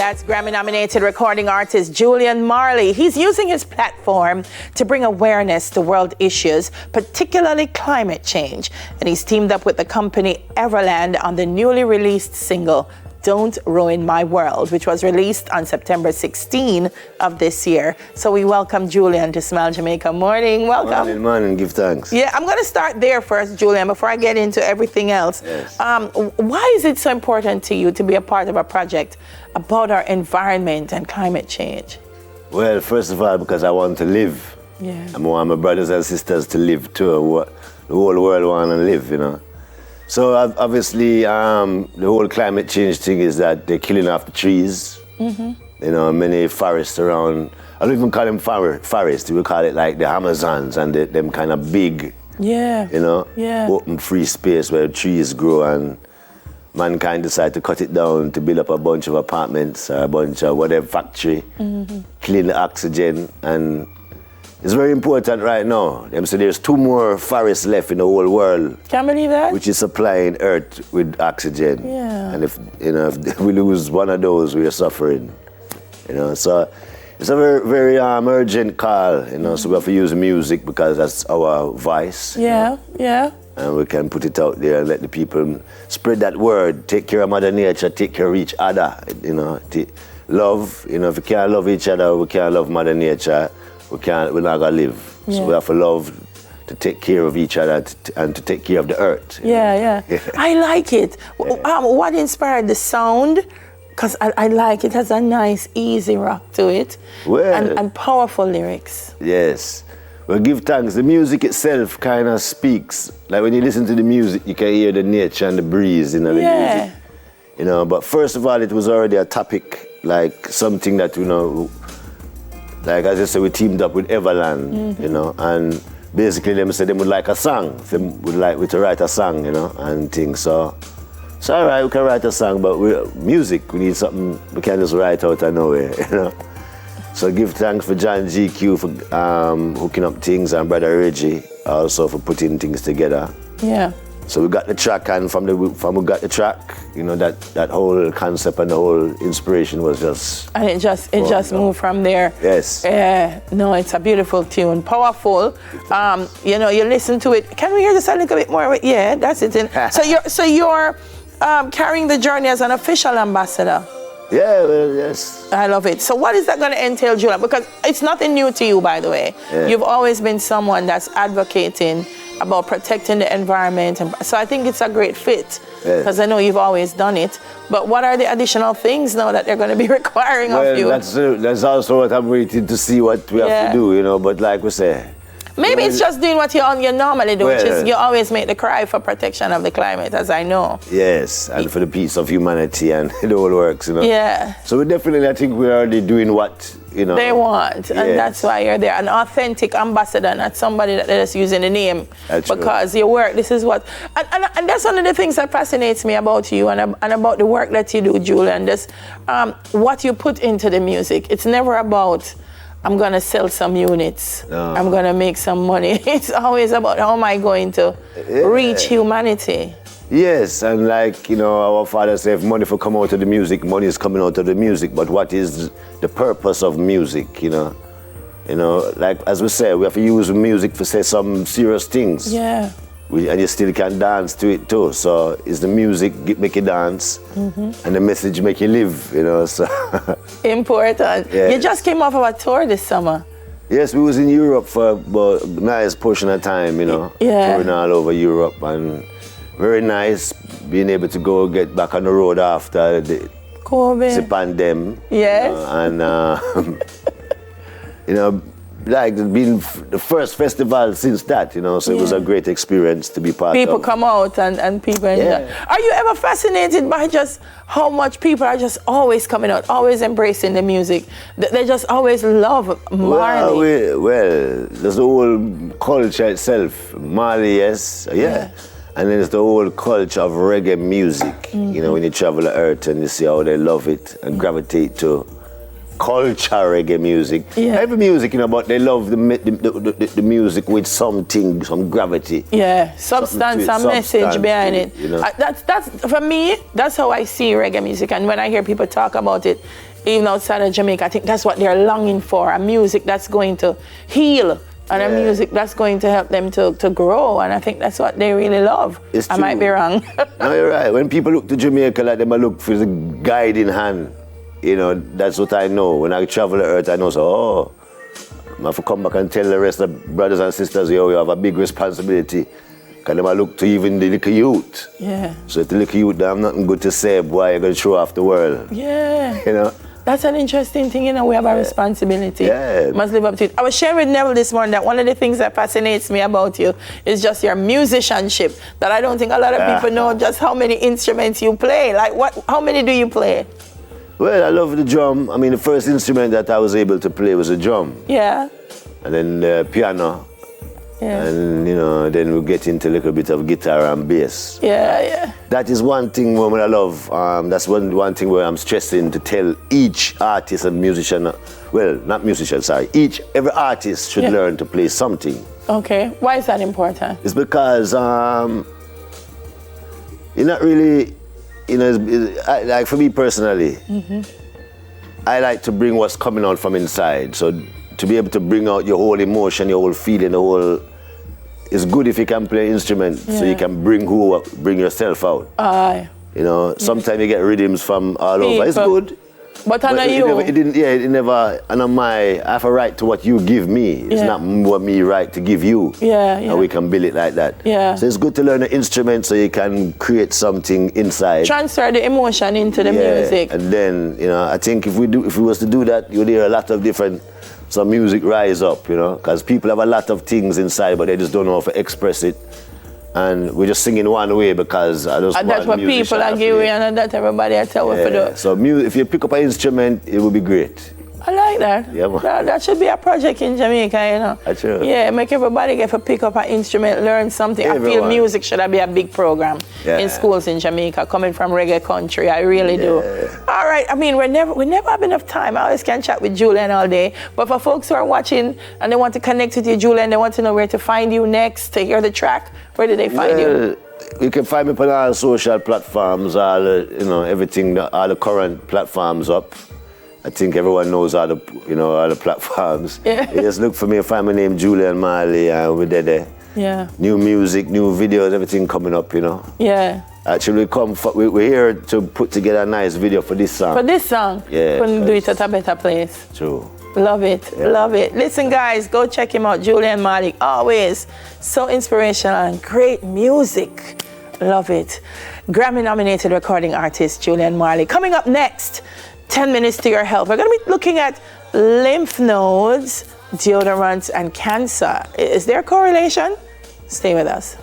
That's Grammy-nominated recording artist Julian Marley. He's using his platform to bring awareness to world issues, particularly climate change. And he's teamed up with the company Everland on the newly released single, Don't Ruin My World, which was released on September 16 of this year. So we welcome Julian to Smile Jamaica. Morning, welcome. Morning, give thanks. Yeah, I'm going to start there first, Julian, before I get into everything else. Yes. Why is it so important to you to be a part of a project about our environment and climate change? Well, first of all, because I want to live. Yeah. I want my brothers and sisters to live too. The whole world want to live, you know. So obviously, the whole climate change thing is that they're killing off the trees. Mm-hmm. You know, many forests around. I don't even call them forests. We call it like the Amazons and them kind of big, yeah, you know, yeah, open free space where trees grow, and mankind decide to cut it down to build up a bunch of apartments or a bunch of whatever factory, clean the oxygen, and it's very important right now. So there's 2 more forests left in the whole world. Can't believe that? Which is supplying Earth with oxygen. Yeah. And if we lose one of those, we are suffering. You know, so it's a very, very urgent call. You know, so we have to use music because that's our voice. Yeah, yeah. And we can put it out there and let the people spread that word. Take care of Mother Nature. Take care of each other. You know, love. You know, if we can't love each other, we can't love Mother Nature. We're not gonna live. Yeah. So we have to love to take care of each other and to take care of the earth. Yeah. I like it. Yeah. What inspired the sound? Because I like it. It has a nice, easy rock to it. Well, and powerful lyrics. Yes. Well, give thanks. The music itself kind of speaks. Like when you listen to the music, you can hear the nature and the breeze in the music. You know, but first of all, it was already a topic, like something that, you know, like as I said, we teamed up with Everland, you know, and basically them said they would like a song. They would like we to write a song, you know, and things. So all right, we can write a song, but music, we need something we can't just write out of nowhere, you know. So give thanks for John GQ for hooking up things, and Brother Reggie also for putting things together. Yeah. So we got the track, and from we got the track, you know, that whole concept and the whole inspiration was just... And it just moved from there. Yes. No, it's a beautiful tune, powerful. You know, you listen to it. Can we hear this a little bit more? Yeah, that's it. So you're carrying the journey as an official ambassador. Yeah, well, yes. I love it. So what is that going to entail, Julian? Because it's nothing new to you, by the way. Yeah. You've always been someone that's advocating about protecting the environment. And so I think it's a great fit, because I know you've always done it. But what are the additional things now that they're going to be requiring of you? That's also what I'm waiting to see what we have to do, you know. But like we say, maybe it's just doing what you normally do, which is you always make the cry for protection of the climate, as I know. Yes, and for the peace of humanity and the whole works, you know. Yeah. So we definitely, I think we're already doing what, you know, they want, and that's why you're there, an authentic ambassador, not somebody that they're just using the name. That's because your work, this is what, and that's one of the things that fascinates me about you and about the work that you do, Julian. Just what you put into the music. It's never about, I'm going to sell some units. No. I'm going to make some money. It's always about how am I going to reach humanity. Yes, and like, you know, our father said, if money for come out of the music, money is coming out of the music. But what is the purpose of music, you know? You know, like as we say, we have to use music to say some serious things. Yeah. And you still can dance to it too. So it's the music make you dance, and the message make you live, you know. So important. Yeah. You just came off of a tour this summer. Yes, we was in Europe for a nice portion of time, you know. Yeah. Touring all over Europe, and very nice being able to go get back on the road after the pandemic. Yes. And you know, like being the first festival since that, you know, so it was a great experience to be part of. People come out and people enjoy. Are you ever fascinated by just how much people are just always coming out, always embracing the music? They just always love Marley. Well, there's the whole culture itself. Marley, yes, yeah. And then there's the whole culture of reggae music. You know, when you travel the earth and you see how they love it and gravitate to culture reggae music. Yeah. Every music, you know, but they love the music with something, some gravity. Yeah, substance, some message behind it. You know? That's for me. That's how I see reggae music. And when I hear people talk about it, even outside of Jamaica, I think that's what they're longing for: a music that's going to heal, and a music that's going to help them to grow. And I think that's what they really love. I might be wrong. No, you're right. When people look to Jamaica, like them, I look for the guiding hand. You know, that's what I know. When I travel the earth, I know, so, I have to come back and tell the rest of the brothers and sisters, yo, you have a big responsibility. Because them I look to even the little youth. Yeah. So if the little youth, they have nothing good to say, boy, you're going to show off the world. Yeah. You know? That's an interesting thing, you know, we have a responsibility. Yeah. Must live up to it. I was sharing with Neville this morning that one of the things that fascinates me about you is just your musicianship, that I don't think a lot of people know just how many instruments you play. Like, how many do you play? Well, I love the drum. I mean, the first instrument that I was able to play was a drum. Yeah. And then the piano. Yeah. And, you know, then we get into a little bit of guitar and bass. Yeah, yeah. That is one thing I love. That's one thing where I'm stressing to tell each artist and musician, well, not musician, sorry, every artist should learn to play something. Okay. Why is that important? It's because you're not really, you know, like for me personally, I like to bring what's coming out from inside. So to be able to bring out your whole emotion, your whole feeling, it's good if you can play an instrument so you can bring yourself out. You know, sometimes you get rhythms from all over. It's good. But I have a right to what you give me. It's not what me right to give you. And we can build it like that. So it's good to learn an instrument so you can create something inside. Transfer the emotion into the music. And then, you know, I think if we was to do that, you'll hear a lot of some music rise up, you know, because people have a lot of things inside, but they just don't know how to express it. And we're just singing one way because that's what people are giving, and that's everybody I tell what to do. So if you pick up an instrument, it will be great. I like that. Yeah, man. That should be a project in Jamaica, you know. That's true. Yeah, make everybody get to pick up an instrument, learn something. I feel music should be a big program in schools in Jamaica, coming from reggae country. I really do. All right, I mean, we never have enough time. I always can chat with Julian all day. But for folks who are watching and they want to connect with you, Julian, they want to know where to find you next, to hear the track, where do they find you? You can find me on all social platforms, everything, all the current platforms up. I think everyone knows all the platforms. Yeah. You just look for me, find my name, Julian Marley, and we're there. Yeah. New music, new videos, everything coming up, you know. Yeah. Actually, we're here to put together a nice video for this song. For this song? Yeah. Couldn't do it at a better place. True. Love it, love it. Listen, guys, go check him out, Julian Marley. Always so inspirational and great music. Love it. Grammy-nominated recording artist, Julian Marley. Coming up next, 10 minutes to your health. We're going to be looking at lymph nodes, deodorants, and cancer. Is there a correlation? Stay with us.